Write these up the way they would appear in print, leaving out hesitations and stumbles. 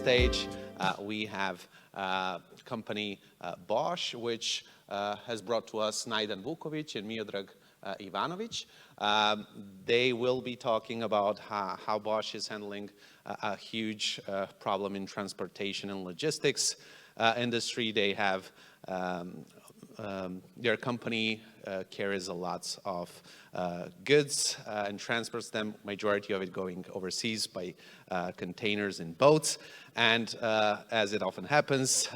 stage, we have company BOSCH, which has brought to us Najdan and Miodrag Ivanovic. They will be talking about how BOSCH is handling a huge problem in transportation and logistics industry. They have their company carries a lot of goods and transports them, majority of it going overseas by containers and boats. And as it often happens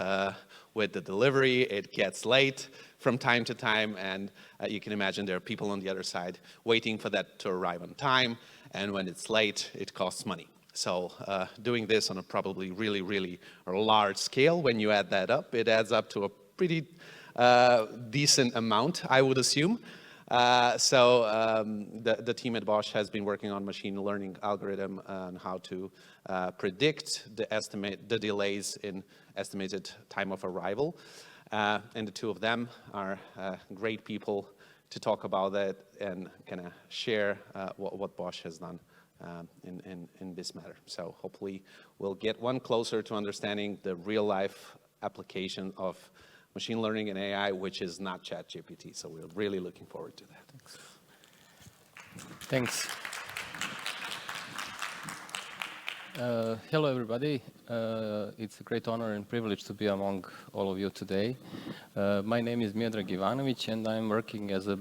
with the delivery, it gets late from time to time, and you can imagine there are people on the other side waiting for that to arrive on time, and when it's late, it costs money. So doing this on a probably really large scale, when you add that up, it adds up to a pretty decent amount, I would assume. The team at BOSCH has been working on machine learning algorithm on how to predict the delays in estimated time of arrival. And the two of them are great people to talk about that and kind of share what BOSCH has done in this matter. So hopefully we'll get one closer to understanding the real life application of machine learning and AI, which is not ChatGPT. So we're really looking forward to that. Thanks. Hello, everybody. It's a great honor and privilege to be among all of you today. My name is Miodrag Ivanovic, and I'm working as a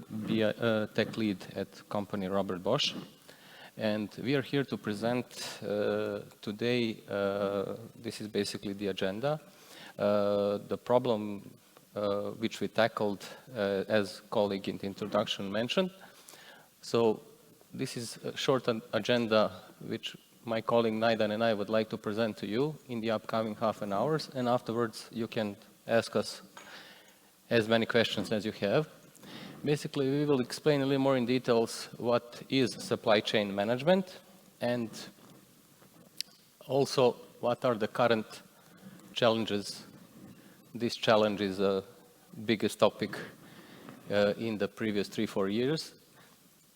tech lead at company Robert Bosch. And we are here to present today, this is basically the agenda, the problem which we tackled as colleague in the introduction mentioned. So this is a short agenda which my colleague Najdan and I would like to present to you in the upcoming half an hour, and afterwards you can ask us as many questions as you have. Basically, we will explain a little more in details what is supply chain management, and also what are the current challenges. This challenge is the biggest topic in the previous 3-4 years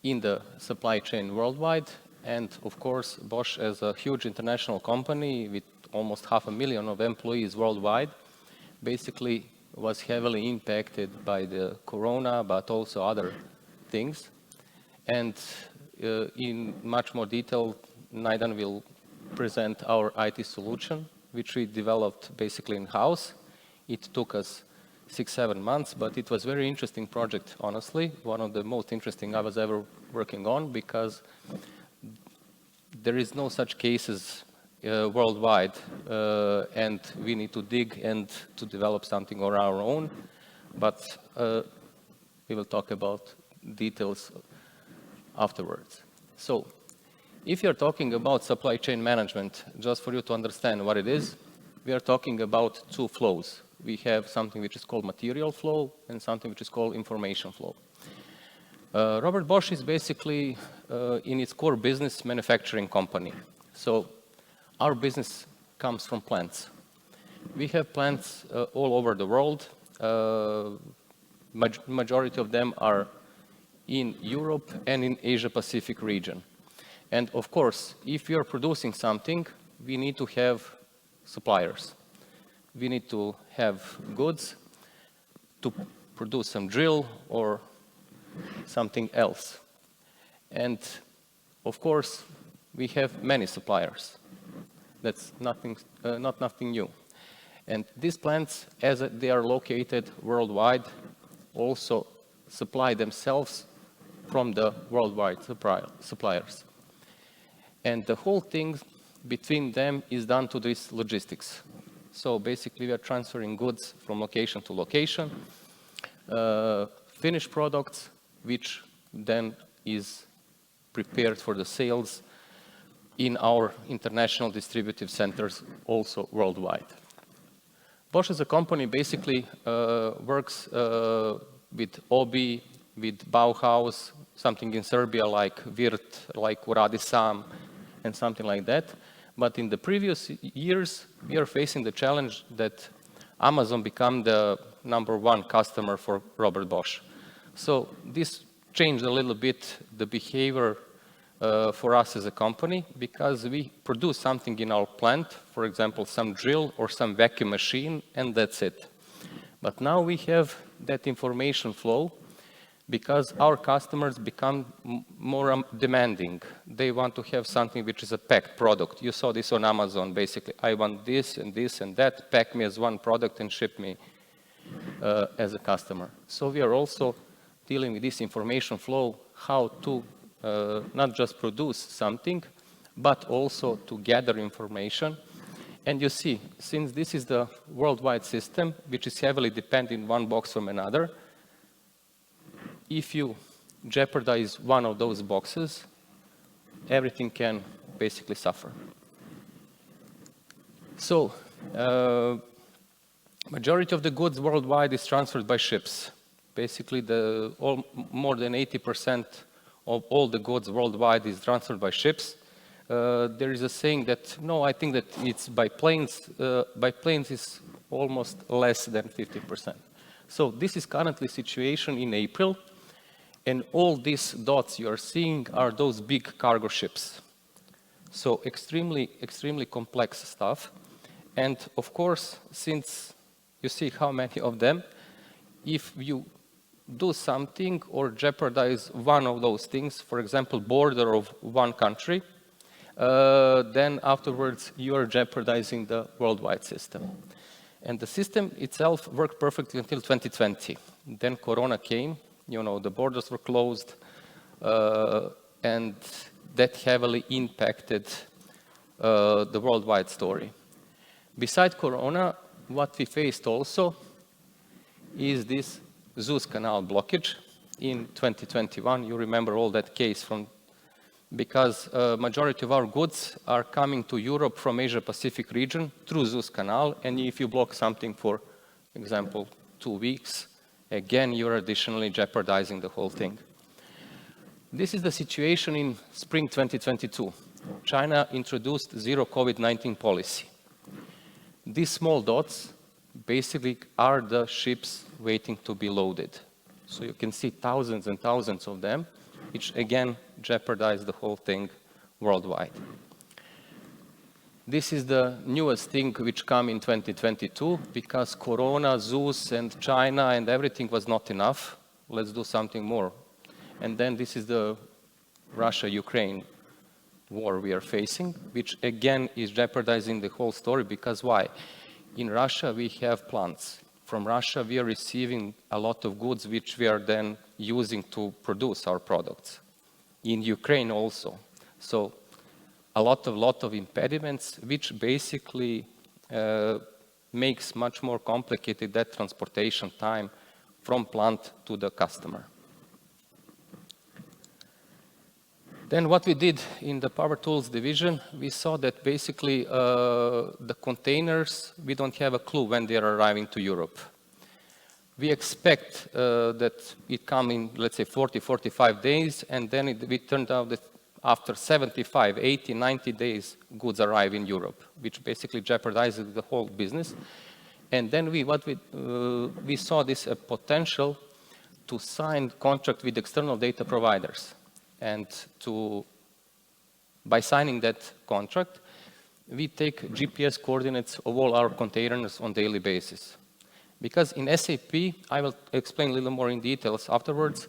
in the supply chain worldwide. And of course, Bosch, as a huge international company with almost 500,000 of employees worldwide, basically was heavily impacted by the corona, but also other things. And in much more detail, Najdan will present our IT solution, which we developed basically in-house. It took us 6-7 months, but it was a very interesting project, honestly. One of the most interesting I was ever working on, because there is no such cases worldwide, and we need to dig and to develop something on our own. But we will talk about details afterwards. So if you're talking about supply chain management, just for you to understand what it is, we are talking about two flows. We have something which is called material flow and something which is called information flow. Robert Bosch is basically, in its core business, manufacturing company. So our business comes from plants. We have plants all over the world. Majority of them are in Europe and in Asia-Pacific region. And of course, if we are producing something, we need to have suppliers. We need to have goods to produce some drill or something else. And of course, we have many suppliers. That's not nothing new. And these plants, as they are located worldwide, also supply themselves from the worldwide suppliers. And the whole thing between them is done to this logistics. So basically, we are transferring goods from location to location, finished products, which then is prepared for the sales in our international distributive centers, also worldwide. Bosch as a company basically works with OBI, with Bauhaus, something in Serbia like Virt, like Uradi Sam, and something like that. But in the previous years, we are facing the challenge that Amazon became the #1 customer for Robert Bosch. So this changed a little bit the behavior for us as a company, because we produce something in our plant, for example, some drill or some vacuum machine, and that's it. But now we have that information flow because our customers become more demanding. They want to have something which is a packed product. You saw this on Amazon, basically. I want this and this and that, pack me as one product and ship me as a customer. So we are also dealing with this information flow, how to not just produce something, but also to gather information. And you see, since this is the worldwide system, which is heavily dependent one box from another, if you jeopardize one of those boxes, everything can basically suffer. So, majority of the goods worldwide is transferred by ships. Basically, more than 80% of all the goods worldwide is transferred by ships. There is a saying that, no, I think that it's by planes. By planes is almost less than 50%. So this is currently situation in April. And all these dots you are seeing are those big cargo ships. So extremely, extremely complex stuff. And of course, since you see how many of them, if you do something or jeopardize one of those things, for example, border of one country, then afterwards you are jeopardizing the worldwide system. And the system itself worked perfectly until 2020. Then Corona came. You know, the borders were closed, and that heavily impacted the worldwide story. Besides Corona, what we faced also is this Suez Canal blockage in 2021. You remember all that case because majority of our goods are coming to Europe from Asia-Pacific region through Suez Canal, and if you block something for example 2 weeks, again, you're additionally jeopardizing the whole thing. This is the situation in spring 2022. China introduced zero COVID-19 policy. These small dots basically are the ships waiting to be loaded. So you can see thousands and thousands of them, which again jeopardize the whole thing worldwide. This is the newest thing which come in 2022 because Corona, Zeus, and China and everything was not enough. Let's do something more. And then this is the Russia-Ukraine war we are facing, which again is jeopardizing the whole story because why? In Russia we have plants. From Russia we are receiving a lot of goods which we are then using to produce our products. In Ukraine also. So a lot of impediments, which basically makes much more complicated that transportation time from plant to the customer. Then what we did in the Power Tools division, we saw that basically the containers, we don't have a clue when they are arriving to Europe. We expect that it come in, let's say, 40, 45 days, and then it turned out that after 75, 80, 90 days, goods arrive in Europe, which basically jeopardizes the whole business. And then we saw this potential to sign contract with external data providers. And by signing that contract, we take GPS coordinates of all our containers on daily basis. Because in SAP, I will explain a little more in details afterwards,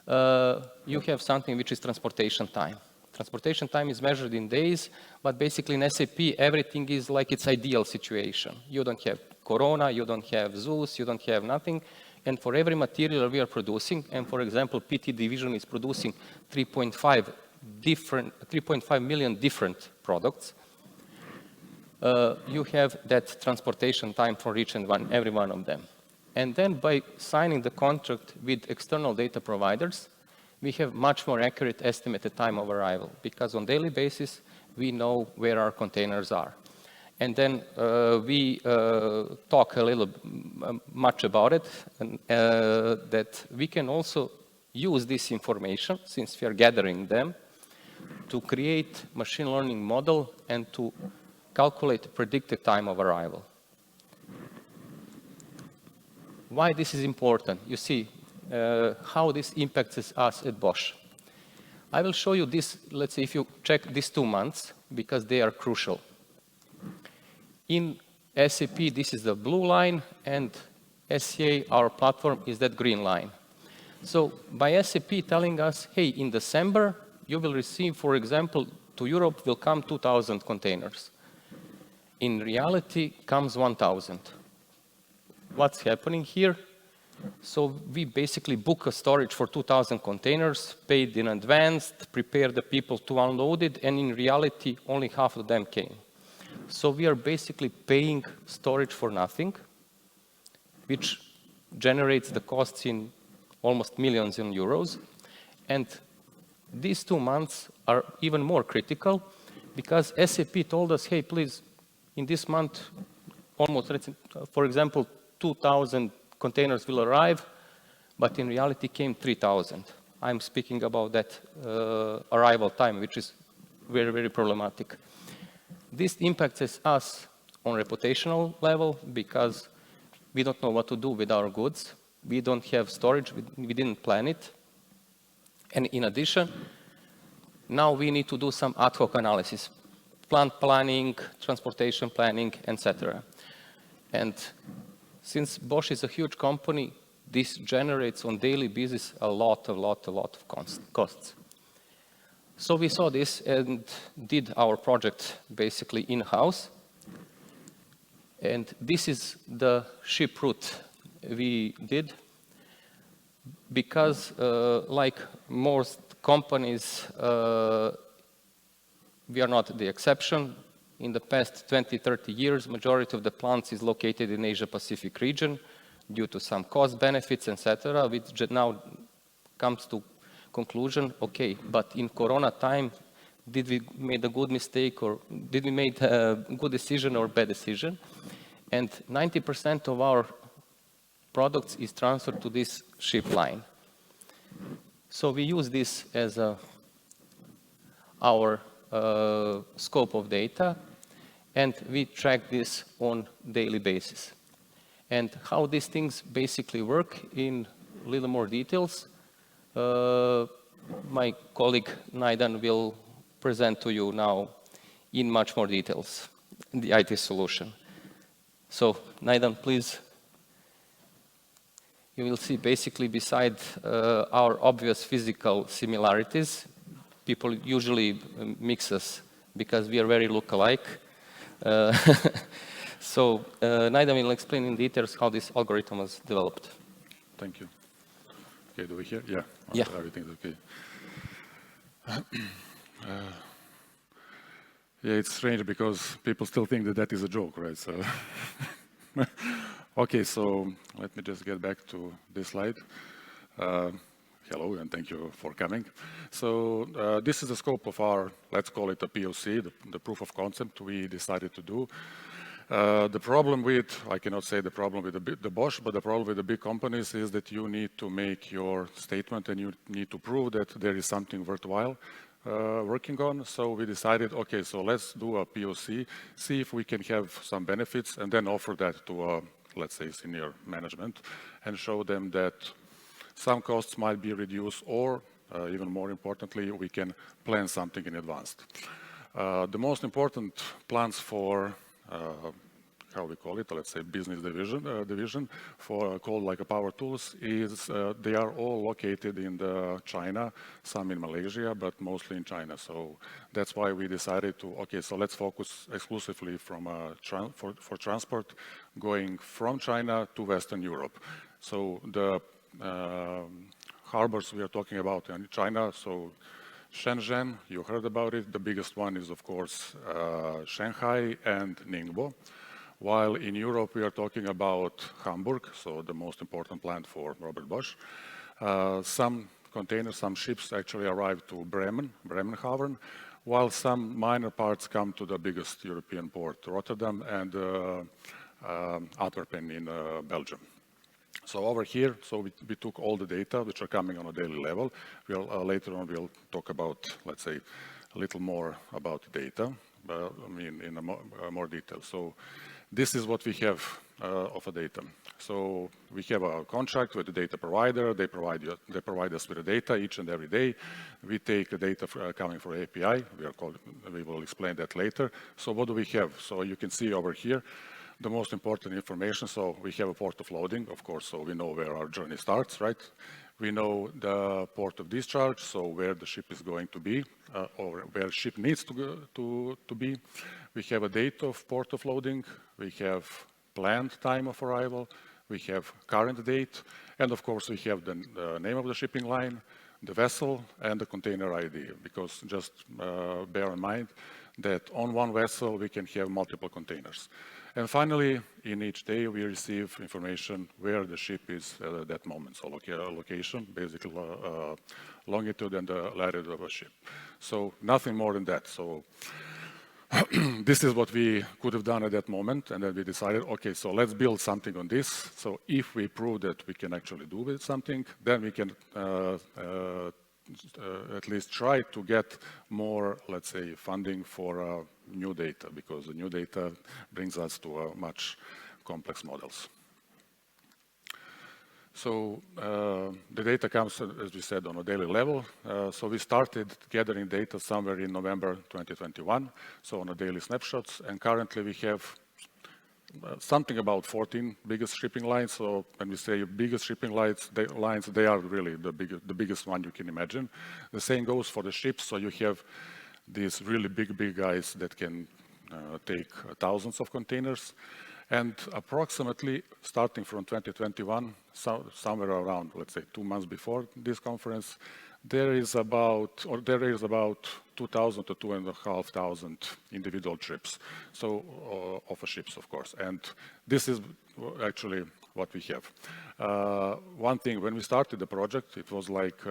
you have something which is transportation time. Transportation time is measured in days, but basically in SAP, everything is like its ideal situation. You don't have Corona, you don't have Zeus, you don't have nothing. And for every material we are producing, and for example, PT division is producing 3.5 million different products, you have that transportation time for each and every one of them. And then by signing the contract with external data providers, we have much more accurate estimated time of arrival, because on daily basis, we know where our containers are. And then we talk a little much about it, and, that we can also use this information, since we are gathering them, to create machine learning model and to calculate predicted time of arrival. Why this is important? You see how this impacts us at Bosch. I will show you this, let's say if you check these 2 months, because they are crucial. In SAP, this is the blue line, and SCA, our platform, is that green line. So by SAP telling us, hey, in December, you will receive, for example, to Europe will come 2,000 containers. In reality, comes 1,000. What's happening here? So we basically book a storage for 2,000 containers, paid in advance, prepare the people to unload it, and in reality, only half of them came. So we are basically paying storage for nothing, which generates the costs in almost millions in euros. And these 2 months are even more critical because SAP told us, hey, please, in this month, almost, for example, 2,000 containers will arrive, but in reality came 3,000. I'm speaking about that arrival time, which is very, very problematic. This impacts us on reputational level because we don't know what to do with our goods. We don't have storage, we didn't plan it. And in addition, now we need to do some ad hoc analysis, plant planning, transportation planning, etc. And since Bosch is a huge company, this generates on daily basis a lot of costs. So we saw this and did our project basically in-house. And this is the ship route we did because like most companies, we are not the exception. In the past 20, 30 years, majority of the plants is located in Asia-Pacific region due to some cost benefits, etc., which now comes to conclusion, okay, but in Corona time, did we make a good mistake or did we make a good decision or bad decision? And 90% of our products is transferred to this ship line. So we use this as our scope of data, and we track this on daily basis. And how these things basically work in a little more details, my colleague Najdan will present to you now in much more details, the IT solution. So Najdan, please. You will see basically beside our obvious physical similarities, people usually mix us because we are very look-alike. So Najdan will explain in details how this algorithm was developed. Thank you. Okay, do we hear? Yeah. Yeah. Everything's okay. Yeah, it's strange because people still think that that is a joke, right? So, okay, so let me just get back to this slide. Hello, and thank you for coming. So this is the scope of our, let's call it a POC, the proof of concept we decided to do. The problem with, I cannot say the problem with the Bosch, but the problem with the big companies is that you need to make your statement and you need to prove that there is something worthwhile working on. So we decided, okay, so let's do a POC, see if we can have some benefits and then offer that to, let's say, senior management and show them that some costs might be reduced or, even more importantly, we can plan something in advance. The most important plans for how we call it, let's say business division for called like a Power Tools is they are all located in China, some in Malaysia, but mostly in China. So that's why we decided to, okay, so let's focus exclusively from for transport going from China to Western Europe. So the harbors we are talking about in China, so Shenzhen, you heard about it. The biggest one is, of course, Shanghai and Ningbo. While in Europe, we are talking about Hamburg, so the most important plant for Robert Bosch. Some containers, some ships actually arrive to Bremenhaven, while some minor parts come to the biggest European port, Rotterdam and Antwerpen in Belgium. So over here, so we took all the data which are coming on a daily level. Later on, we'll talk about, let's say, a little more about data, I mean, in more detail. So this is what we have of a data. So we have a contract with the data provider. They provide us with the data each and every day. We take the data coming from API. We will explain that later. So what do we have? So you can see over here the most important information. So we have a port of loading, of course, so we know where our journey starts, right? We know the port of discharge, so where the ship is going to be, or where ship needs to go to be. We have a date of port of loading. We have planned time of arrival. We have current date, and of course we have the name of the shipping line, the vessel, and the container ID. Because just bear in mind that on one vessel we can have multiple containers. And finally, in each day, we receive information where the ship is at that moment. So location, basically longitude and the latitude of a ship. So nothing more than that. So this is what we could have done at that moment. And then we decided, okay, so let's build something on this. So if we prove that we can actually do with something, then we can at least try to get more, let's say, funding for new data, because the new data brings us to much complex models. So the data comes, as we said, on a daily level. So we started gathering data somewhere in November 2021, so on a daily snapshots, and currently we have something about 14 biggest shipping lines. So when we say biggest shipping lines, they are really the biggest one you can imagine. The same goes for the ships. So you have these really big guys that can take thousands of containers. And approximately starting from 2021, somewhere around, let's say 2 months before this conference, there is about 2,000 to 2,500 individual trips, so of ships, of course. And this is actually what we have. One thing, when we started the project, it was like,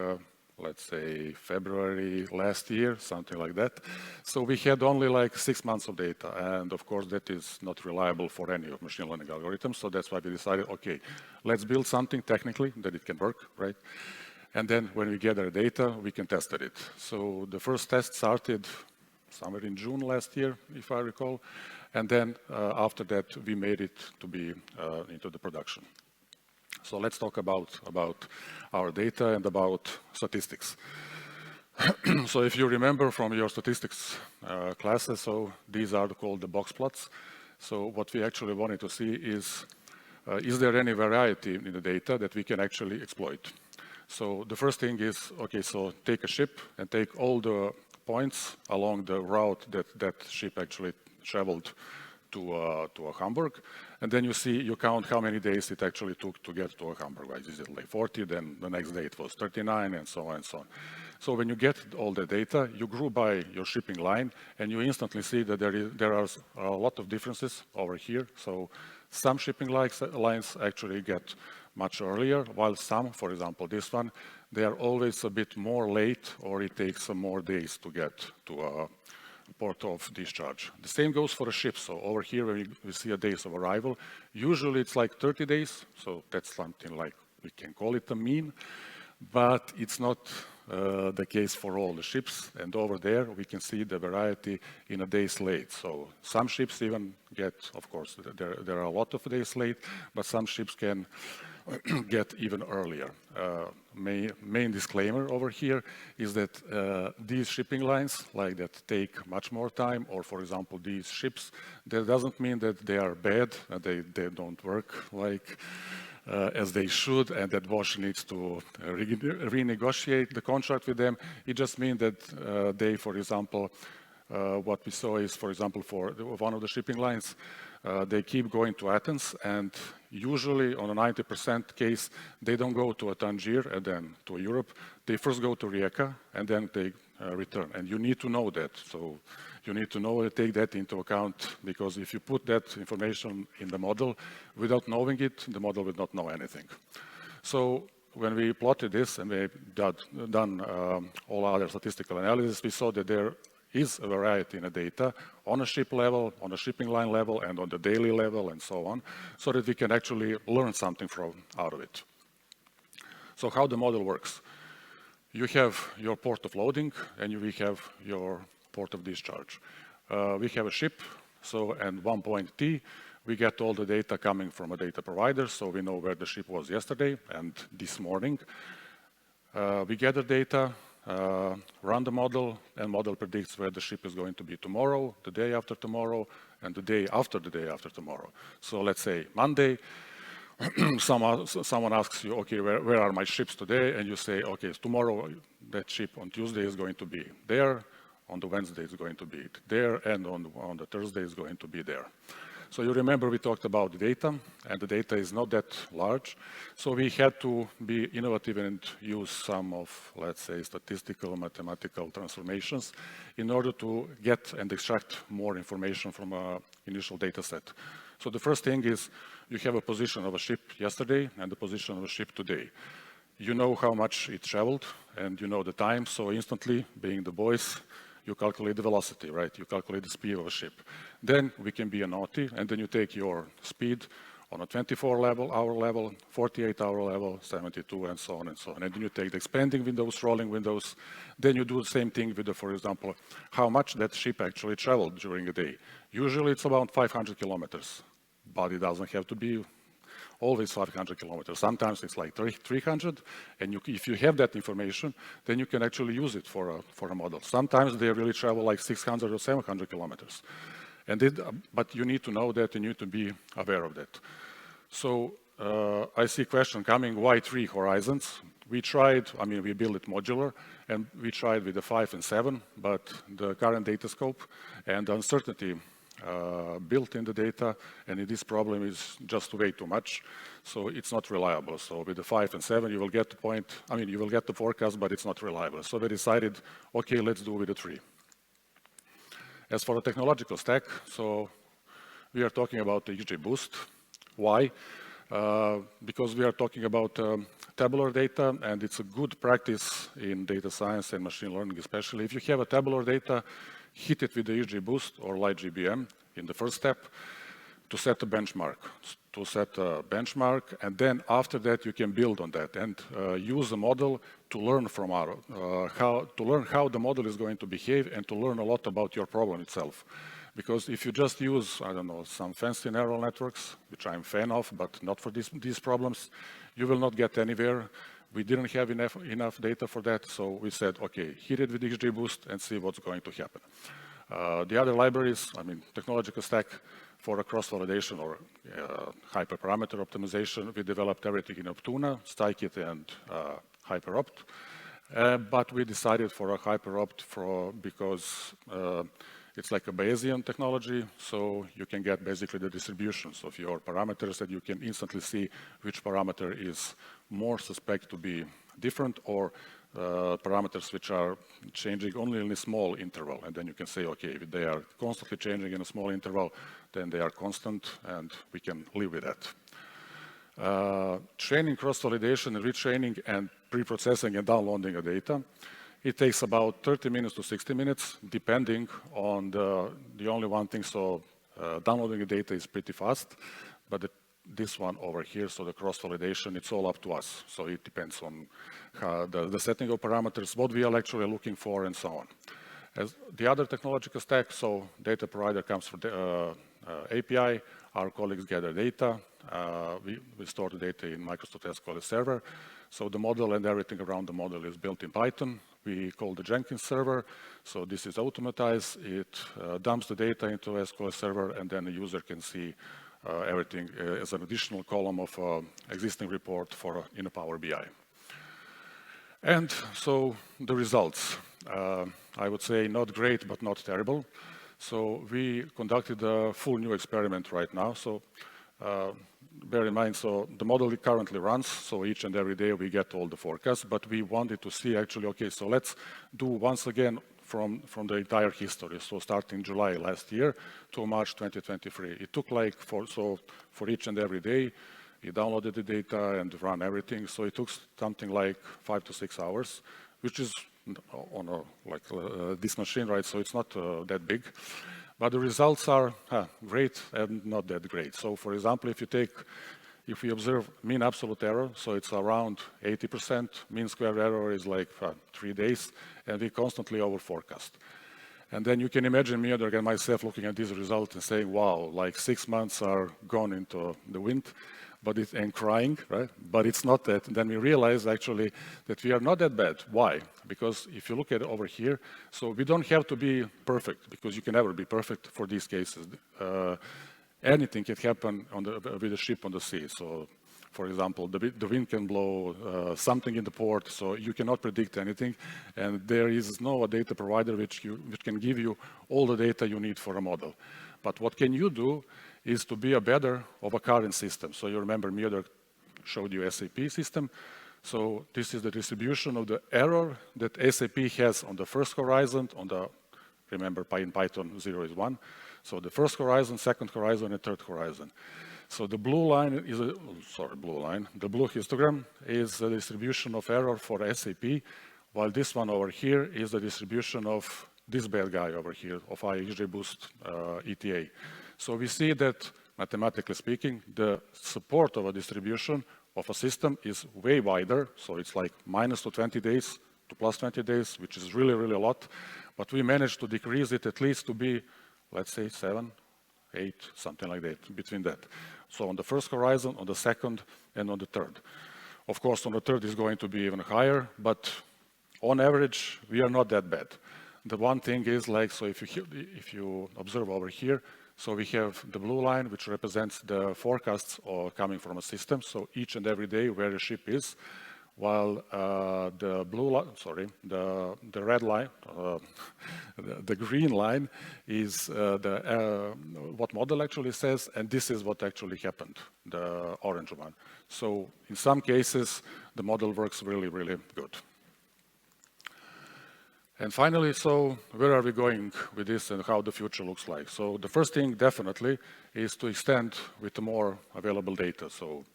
let's say February last year, something like that. So we had only like 6 months of data. And of course, that is not reliable for any of machine learning algorithms. So that's why we decided, okay, let's build something technically that it can work, right? And then when we gather data, we can test it. So the first test started somewhere in June last year, if I recall. And then after that, we made it to be into the production. So let's talk about our data and about statistics. So if you remember from your statistics classes, so these are called the box plots. So what we actually wanted to see is there any variety in the data that we can actually exploit? So the first thing is, okay, so take a ship and take all the points along the route that ship actually traveled to Hamburg. And then you count how many days it actually took to get to Hamburg. Right? Is it like 40? Then the next day it was 39 and so on and so on. So when you get all the data, you group by your shipping line and you instantly see that there are a lot of differences over here. So some shipping lines actually get much earlier, while some, for example, this one, they are always a bit more late, or it takes some more days to get to a port of discharge. The same goes for a ship. So over here, when we see a days of arrival, usually it's like 30 days. So that's something like, we can call it a mean, but it's not the case for all the ships. And over there, we can see the variety in a days late. So some ships even get, of course, there are a lot of days late, but some ships can get even earlier. Main disclaimer over here is that these shipping lines like that take much more time, or for example, these ships, that doesn't mean that they are bad, they don't work like as they should, and that BOSCH needs to renegotiate the contract with them. It just means that they, for example, what we saw is, for example, for one of the shipping lines, they keep going to Athens, and usually on a 90% case, they don't go to Tangier and then to Europe. They first go to Rijeka and then they return. And you need to know that. So you need to know and take that into account, because if you put that information in the model without knowing it, the model will not know anything. So when we plotted this and we done all other statistical analysis, we saw that there is a variety in the data on a ship level, on a shipping line level, and on the daily level, and so on, so that we can actually learn something out of it. So how the model works. You have your port of loading, and we have your port of discharge. We have a ship, and one point T, We get all the data coming from a data provider, so we know where the ship was yesterday and this morning. We gather data, run the model, and model predicts where the ship is going to be tomorrow, the day after tomorrow, and the day after tomorrow. So let's say Monday, someone asks you, okay, where are my ships today? And you say, okay, tomorrow that ship on Tuesday is going to be there, on the Wednesday is going to be there, and on the Thursday is going to be there. So you remember we talked about the data, and the data is not that large. So we had to be innovative and use some of, let's say, statistical, mathematical transformations in order to get and extract more information from an initial data set. So the first thing is you have a position of a ship yesterday and the position of a ship today. You know how much it traveled and you know the time, so instantly, being the boys, you calculate the velocity, right? You calculate the speed of a ship. Then we can be naughty, and then you take your speed on a 24-hour level, 48-hour level, 72, and so on and so on. And then you take the expanding windows, rolling windows. Then you do the same thing with, for example, how much that ship actually traveled during a day. Usually it's about 500 kilometers, but it doesn't have to be always 500 kilometers. Sometimes it's like 300, and if you have that information, then you can actually use it for a model. Sometimes they really travel like 600 or 700 kilometers. But you need to know that, you need to be aware of that. So I see a question coming, why 3 horizons? We tried, we built it modular, and we tried with the 5 and 7, but the current data scope and the uncertainty built in the data, and this problem is just way too much, so it's not reliable. So with the 5 and 7, you will get the point, you will get the forecast, but it's not reliable. So we decided, okay, let's do with the 3. As for the technological stack, so we are talking about the XGBoost. Why? Because we are talking about tabular data, and it's a good practice in data science and machine learning, especially. If you have a tabular data, hit it with the XGBoost or LightGBM in the first step to set a benchmark. And then after that you can build on that and use the model to learn from how the model is going to behave and to learn a lot about your problem itself. Because if you just use, I don't know, some fancy neural networks, which I'm a fan of, but not for these problems, you will not get anywhere. We didn't have enough data for that, so we said, okay, hit it with XGBoost and see what's going to happen. The other libraries, technological stack for a cross-validation or hyperparameter optimization, we developed everything in Optuna, Stykit, and HyperOpt. But we decided for a HyperOpt because it's like a Bayesian technology, so you can get basically the distributions of your parameters, that you can instantly see which parameter is more suspect to be different, or parameters which are changing only in a small interval. And then you can say, okay, if they are constantly changing in a small interval, then they are constant, and we can live with that. Training, cross-validation, retraining, and pre-processing and downloading of data. It takes about 30 minutes to 60 minutes, depending on the only one thing. So downloading the data is pretty fast, but this one over here, so the cross-validation, it's all up to us. So it depends on the setting of parameters, what we are actually looking for, and so on. As the other technological stack, so data provider comes from the API, our colleagues gather data, we store the data in Microsoft SQL Server. So the model and everything around the model is built in Python. We call the Jenkins server. So this is automatized. It dumps the data into SQL Server, and then the user can see everything as an additional column of existing report in a Power BI. And so the results, I would say not great, but not terrible. So we conducted a full new experiment right now. So bear in mind, so the model currently runs, so each and every day we get all the forecasts, but we wanted to see actually, okay, so let's do once again from the entire history. So starting July last year to March 2023. It took like, for each and every day, we downloaded the data and ran everything. So it took something like 5 to 6 hours, which is on this machine, right? So it's not that big. But the results are great and not that great. So for example, if we observe mean absolute error, so it's around 80%, mean square error is like 3 days, and we constantly over forecast. And then you can imagine Miodrag and myself looking at this result and saying, wow, like 6 months are gone into the wind, and crying, right? But it's not that. And then we realize actually that we are not that bad. Why? Because if you look at it over here, so we don't have to be perfect, because you can never be perfect for these cases. Anything can happen with a ship on the sea. So, for example, the wind can blow something in the port, so you cannot predict anything, and there is no data provider which can give you all the data you need for a model. But what can you do is to be a better of a current system. So you remember Miodrag showed you SAP system. So this is the distribution of the error that SAP has on the first horizon, remember in Python 0 is 1. So the first horizon, second horizon, and third horizon. So the blue line is the blue histogram is the distribution of error for SAP, while this one over here is the distribution of this bad guy over here, of XGBoost ETA. So we see that, mathematically speaking, the support of a distribution of a system is way wider. So it's like minus to 20 days to plus 20 days, which is really, really a lot. But we managed to decrease it at least to be, let's say, 7, 8, something like that, between that. So on the first horizon, on the second, and on the third. Of course, on the third is going to be even higher, but on average, we are not that bad. The one thing is like, so if you observe over here, so we have the blue line, which represents the forecasts coming from a system. So each and every day where the ship is, while the red line, the green line is what model actually says, and this is what actually happened, the orange one. So in some cases, the model works really, really good. And finally, so where are we going with this and how the future looks like? So the first thing definitely is to extend with the more available data. So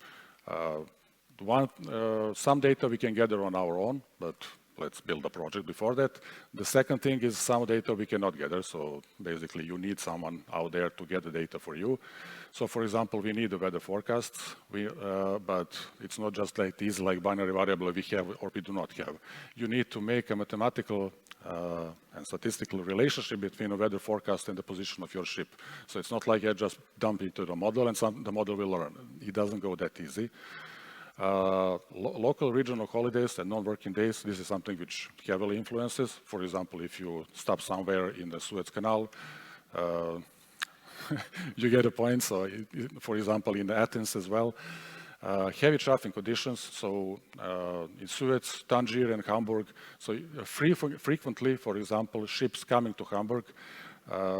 some data we can gather on our own, but let's build a project before that. The second thing is some data we cannot gather. So basically you need someone out there to get the data for you. So for example, we need the weather forecasts, but it's not just like these like binary variable we have or we do not have. You need to make a mathematical and statistical relationship between a weather forecast and the position of your ship. So it's not like you just dump into the model and the model will learn. It doesn't go that easy. Local regional holidays and non-working days, this is something which heavily influences. For example, if you stop somewhere in the Suez Canal, you get a point. So, for example, in Athens as well, heavy traffic conditions. So in Suez, Tangier, and Hamburg. So frequently, for example, ships coming to Hamburg,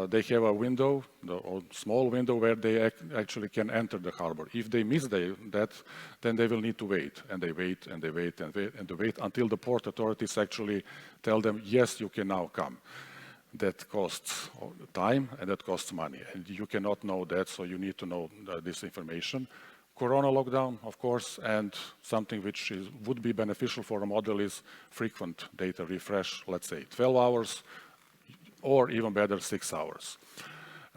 they have a window, a small window where they actually can enter the harbor. If they miss that, then they will need to wait, and they wait, and they wait, and they wait until the port authorities actually tell them, yes, you can now come. That costs time and that costs money, and you cannot know that, so you need to know this information. Corona lockdown, of course, and something which would be beneficial for a model is frequent data refresh, let's say 12 hours, or even better, 6 hours.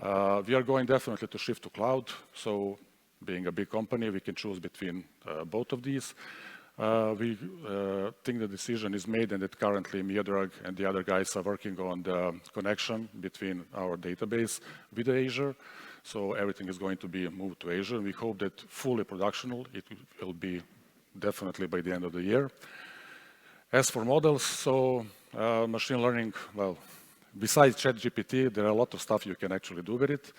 We are going definitely to shift to cloud. So being a big company, we can choose between both of these. We think the decision is made and that currently Miodrag and the other guys are working on the connection between our database with Azure. So everything is going to be moved to Azure. We hope that fully productional, it will be definitely by the end of the year. As for models, so machine learning, well, besides ChatGPT, there are a lot of stuff you can actually do with it.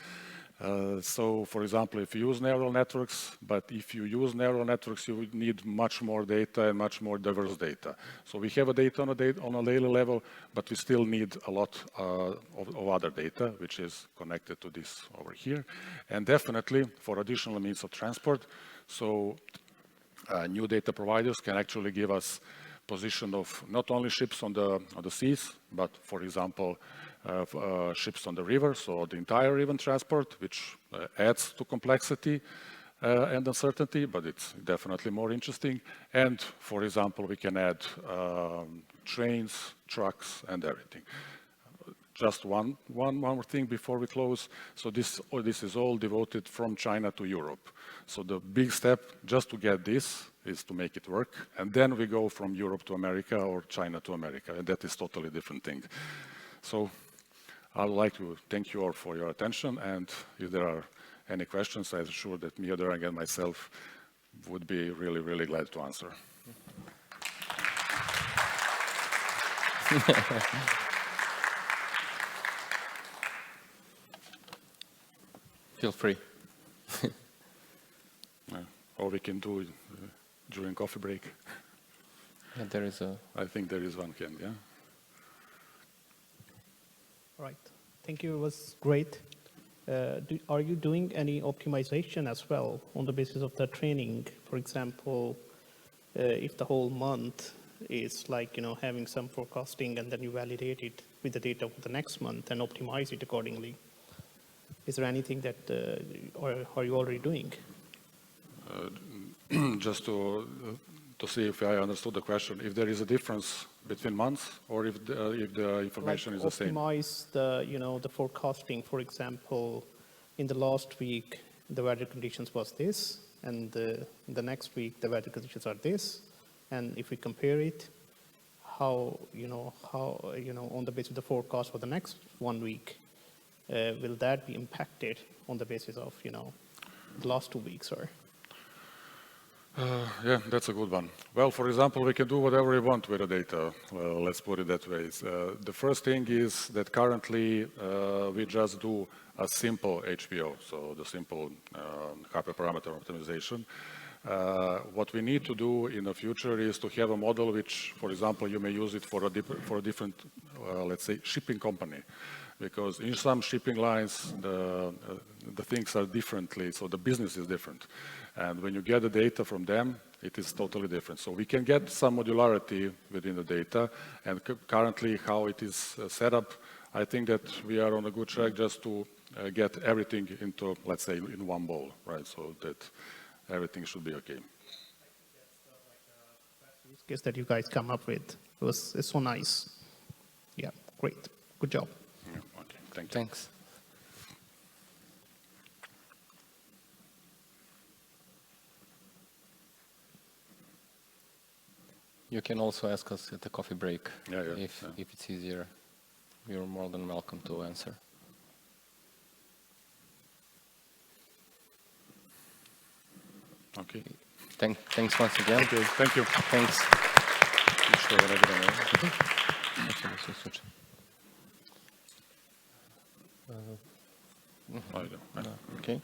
So, for example, if you use neural networks, but if you use neural networks, you would need much more data and much more diverse data. So we have a data on a daily level, but we still need a lot of other data, which is connected to this over here. And definitely for additional means of transport. So new data providers can actually give us position of not only ships on the seas, but for example, ships on the river, so the entire river transport, which adds to complexity and uncertainty, but it's definitely more interesting. And for example, we can add trains, trucks, and everything. Just one more thing before we close. So this is all devoted from China to Europe. So the big step just to get this is to make it work. And then we go from Europe to America or China to America. And that is totally different thing. So I would like to thank you all for your attention, and if there are any questions, I'm sure that Miodrag and myself would be really, really glad to answer. Feel free. Or we can do it during coffee break. Yeah, there is a... I think there is one hand, yeah? Right. Thank you. It was great. Are you doing any optimization as well on the basis of the training? For example, if the whole month is like, having some forecasting and then you validate it with the data for the next month and optimize it accordingly. Is there anything that, or are you already doing? Just to see if I understood the question, if there is a difference between months or if the information is the same? Optimize the, the forecasting. For example, in the last week, the weather conditions was this, and the next week, the weather conditions are this. And if we compare it, how on the basis of the forecast for the next 1 week, will that be impacted on the basis of, the last 2 weeks or? Yeah, that's a good one. Well, for example, we can do whatever we want with the data. Well, let's put it that way. The first thing is that currently we just do a simple HPO, so the simple hyperparameter optimization. What we need to do in the future is to have a model which, for example, you may use it for a different, let's say, shipping company. Because in some shipping lines, the things are differently, so the business is different. And when you get the data from them, it is totally different. So we can get some modularity within the data, and currently how it is set up, I think that we are on a good track just to get everything into, let's say, in one bowl, right? So that everything should be okay. Use case that you guys come up with. It's so nice. Yeah, great. Good job. Yeah, okay, thank you. Thanks. You can also ask us at the coffee break if it's easier. You're more than welcome to answer. Okay. Thanks once again. Okay, thank you. Thanks. Ajde. Okay.